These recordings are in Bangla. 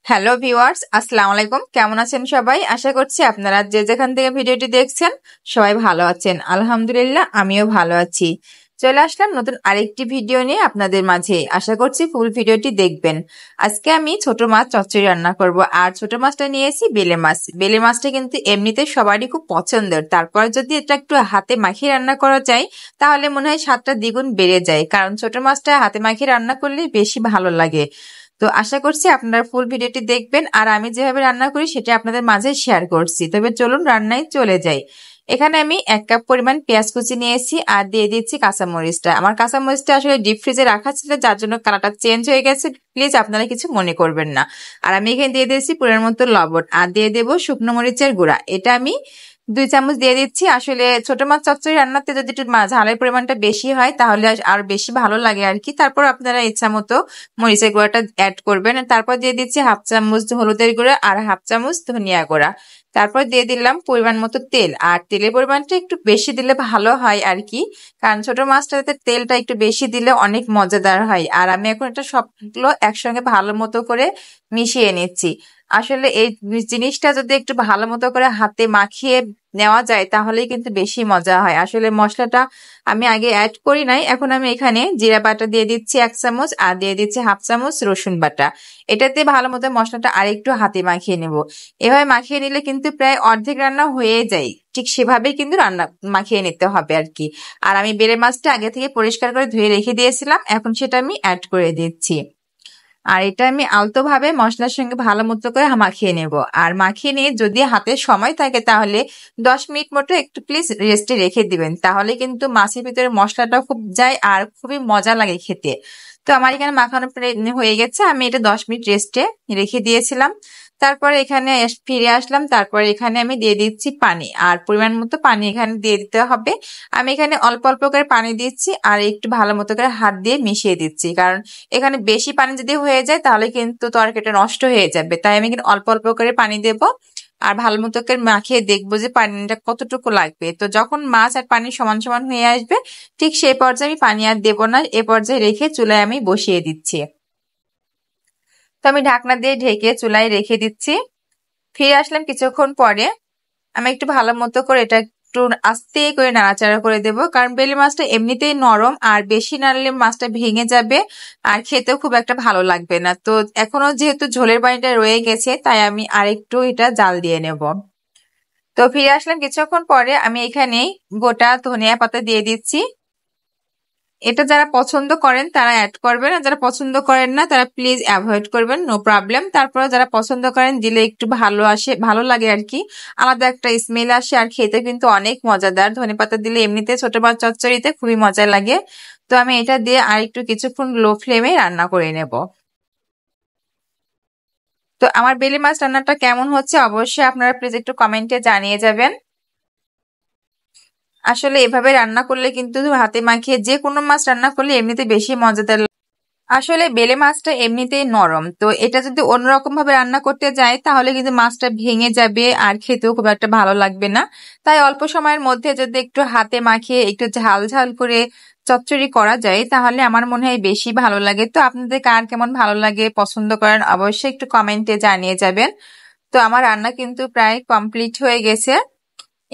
হ্যালো ভিউয়ার্স, আসসালামু আলাইকুম। কেমন আছেন সবাই? আশা করছি আপনারা যে যেখান থেকে ভিডিওটি দেখছেন সবাই ভালো আছেন। আলহামদুলিল্লাহ, আমিও ভালো আছি। চলে আসলাম নতুন আরেকটি ভিডিও নিয়ে আপনাদের মাঝে। আশা করছি ফুল ভিডিওটি দেখবেন। আজকে আমি ছোট মাছ চচ্চড়ি রান্না করব, আর ছোট মাছটা নিয়েছি বেলে মাছ। বেলে মাছটা কিন্তু এমনিতে সবারই খুব পছন্দের, তারপর যদি এটা একটু হাতে মাখিয়ে রান্না করা যায় তাহলে মনে হয় স্বাদটা দ্বিগুণ বেড়ে যায়, কারণ ছোট মাছটা হাতে মাখিয়ে রান্না করলে বেশি ভালো লাগে। তো আশা করছি আপনারা ফুল ভিডিওটি দেখবেন, আর আমি যেভাবে রান্না করি সেটা আপনাদের মাঝে শেয়ার করছি। তবে চলুন রান্নায় চলে যাই। এখানে আমি 1 কাপ পরিমাণ পেঁয়াজ কুচি নিয়েছি, আর দিয়ে দিচ্ছি কাঁচামরিচটা। আমার কাঁচামরিচটা আসলে ডিপ ফ্রিজে রাখা ছিল, যার জন্য কালারটা চেঞ্জ হয়ে গেছে। প্লিজ আপনারা কিছু মনে করবেন না। আর আমি এখানে দিয়ে দিয়েছি পরিমাণ মতো লবণ, আর দিয়ে দেবো শুকনো মরিচের গুঁড়া। এটা আমি 2 চামচ দিয়ে দিচ্ছি। আসলে ছোট মাছ চচ্চড়ি রান্নাতে যদি একটু ঝালের পরিমাণটা বেশি হয় তাহলে আর বেশি ভালো লাগে আর কি। তারপর আপনারা ইচ্ছা মতো মরিচের গুঁড়াটা অ্যাড করবেন। তারপর দিয়ে দিচ্ছি 1/2 চামচ হলুদের গুঁড়া আর 1/2 চামচ ধনিয়া গুঁড়া। তারপর দিয়ে দিলাম পরিমাণ মতো তেল, আর তেলের পরিমাণটা একটু বেশি দিলে ভালো হয় আর কি, কারণ ছোট মাছটাতে তেলটা একটু বেশি দিলে অনেক মজাদার হয়। আর আমি এখন এটা সবগুলো একসঙ্গে ভালো মতো করে মিশিয়ে নিচ্ছি। আসলে এই জিনিসটা যদি একটু ভালো মতো করে হাতে মাখিয়ে নেওয়া যায় তাহলেই কিন্তু বেশি মজা হয়। আসলে মশলাটা আমি আগে অ্যাড করি নাই, এখন আমি এখানে জিরা বাটা দিয়ে দিচ্ছি 1 চামচ, আর দিয়ে দিচ্ছি 1/2 চামচ রসুন বাটা। এটাতে ভালো মতো মশলাটা আরেকটু হাতে মাখিয়ে নেব। এভাবে মাখিয়ে নিলে কিন্তু প্রায় অর্ধেক রান্না হয়ে যায়। ঠিক সেভাবেই কিন্তু রান্না মাখিয়ে নিতে হবে আর কি। আর আমি বেলে মাছটা আগে থেকে পরিষ্কার করে ধুয়ে রেখে দিয়েছিলাম, এখন সেটা আমি অ্যাড করে দিচ্ছি। আর এটা আমি আলতো ভাবে মশলার সঙ্গে ভালো মতো করে মাখিয়ে নেব। আর মাখিয়ে নিয়ে যদি হাতে সময় থাকে তাহলে 10 মিনিট মতো একটু প্লিজ রেস্টে রেখে দিবেন, তাহলে কিন্তু মাছের ভিতরে মশলাটা খুব যায় আর খুবই মজা লাগে খেতে। তো আমার এখানে মাখানো প্রায় হয়ে গেছে, আমি এটা 10 মিনিট রেস্টে রেখে দিয়েছিলাম। তারপরে এখানে ফিরে আসলাম। তারপরে এখানে আমি দিয়ে দিচ্ছি পানি, আর পরিমাণ মতো পানি এখানে দিয়ে দিতে হবে। আমি এখানে অল্প অল্প করে পানি দিচ্ছি, আর একটু ভালো মতো করে হাত দিয়ে মিশিয়ে দিচ্ছি, কারণ এখানে বেশি পানি যদি হয়ে যায় তাহলে কিন্তু তরকারিটা নষ্ট হয়ে যাবে। তাই আমি কিন্তু অল্প অল্প করে পানি দেব, আর ভালো মতো করে মাখিয়ে দেখবো যে পানিটা কতটুকু লাগবে। তো যখন মাছ আর পানি সমান সমান হয়ে আসবে ঠিক সেই পর্যায়ে আমি পানি আর দেবো না, এ পর্যায়ে রেখে চুলায় আমি বসিয়ে দিচ্ছি। তো আমি ঢাকনা দিয়ে ঢেকে চুলায় রেখে দিচ্ছি। ফিরে আসলাম কিছুক্ষণ পরে। আমি একটু ভালো মতো করে এটা একটু আস্তে করে নাড়াচাড়া করে দেব, কারণ বেলে মাছটা এমনিতেই নরম, আর বেশি নাড়লে মাছটা ভেঙে যাবে আর খেতেও খুব একটা ভালো লাগবে না। তো এখনো যেহেতু ঝোলের পানিটা রয়ে গেছে তাই আমি আরেকটু এটা জাল দিয়ে নেব। তো ফিরে আসলাম কিছুক্ষণ পরে। আমি এখানে গোটা ধনিয়া পাতা দিয়ে দিচ্ছি। এটা যারা পছন্দ করেন তারা অ্যাড করবেন, আর যারা পছন্দ করেন না তারা প্লিজ অ্যাভয়েড করবেন, নো প্রবলেম। তারপরে যারা পছন্দ করেন দিলে একটু ভালো আসে, ভালো লাগে আর কি, আলাদা একটা স্মেল আসে, আর খেতে কিন্তু অনেক মজাদার। ধনেপাতা দিলে এমনিতে ছোট মাছ চচ্চড়িতে খুবই মজা লাগে। তো আমি এটা দিয়ে আর একটু কিছুক্ষণ লো ফ্লেমে রান্না করে নেব। তো আমার বেলে মাছ রান্নাটা কেমন হচ্ছে অবশ্যই আপনারা প্লিজ একটু কমেন্টে জানিয়ে যাবেন। আসলে এভাবে রান্না করলে কিন্তু হাতে মাখিয়ে যে কোনো মাছ রান্না করলে এমনিতে বেশি মজাদার। আসলে বেলে মাছটা এমনিতেই নরম, তো এটা যদি অন্যরকম ভাবে রান্না করতে যাই তাহলে কিন্তু মাছটা ভেঙে যাবে আর খেতেও খুব একটা ভালো লাগবে না। তাই অল্প সময়ের মধ্যে যদি একটু হাতে মাখিয়ে একটু ঝাল ঝাল করে চচ্চড়ি করা যায় তাহলে আমার মনে হয় বেশি ভালো লাগে। তো আপনাদের কার কেমন ভালো লাগে, পছন্দ করেন অবশ্যই একটু কমেন্টে জানিয়ে যাবেন। তো আমার রান্না কিন্তু প্রায় কমপ্লিট হয়ে গেছে।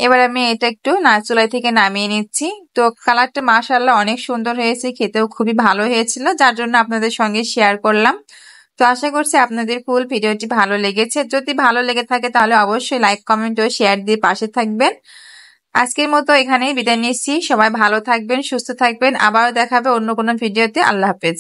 এবার আমি এটা একটু চুলাই থেকে নামিয়ে নিচ্ছি। তো কালারটা মাশাআল্লাহ অনেক সুন্দর হয়েছে, খেতেও খুবই ভালো হয়েছিল, যার জন্য আপনাদের সঙ্গে শেয়ার করলাম। তো আশা করছি আপনাদের ফুল ভিডিওটি ভালো লেগেছে। যদি ভালো লেগে থাকে তাহলে অবশ্যই লাইক, কমেন্ট ও শেয়ার দিয়ে পাশে থাকবেন। আজকের মতো এখানেই বিদায় নিচ্ছি। সবাই ভালো থাকবেন, সুস্থ থাকবেন। আবারও দেখা হবে অন্য কোনো ভিডিওতে। আল্লাহ হাফেজ।